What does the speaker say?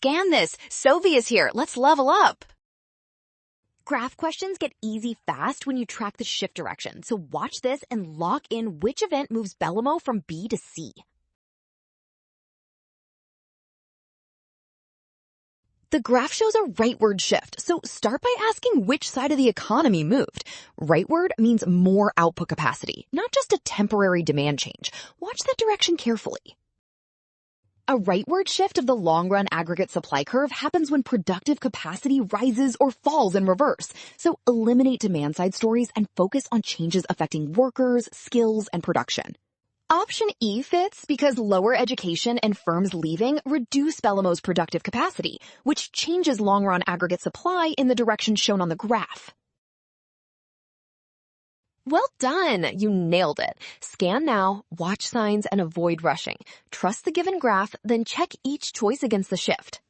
scan this. Sovi is here. Let's level up. Graph questions get easy fast when you track the shift direction, so watch this and lock in which event moves Bellomo from B to C. The graph shows a rightward shift, so start by asking which side of the economy moved. Rightward means more output capacity, not just a temporary demand change. Watch that direction carefully. A rightward shift of the long-run aggregate supply curve happens when productive capacity rises or falls in reverse. So eliminate demand-side stories and focus on changes affecting workers, skills, and production. Option E fits because lower education and firms leaving reduce Bellomo's productive capacity, which changes long-run aggregate supply in the direction shown on the graph. Well done! You nailed it. Scan now, watch signs, and avoid rushing. Trust the given graph, then check each choice against the shift.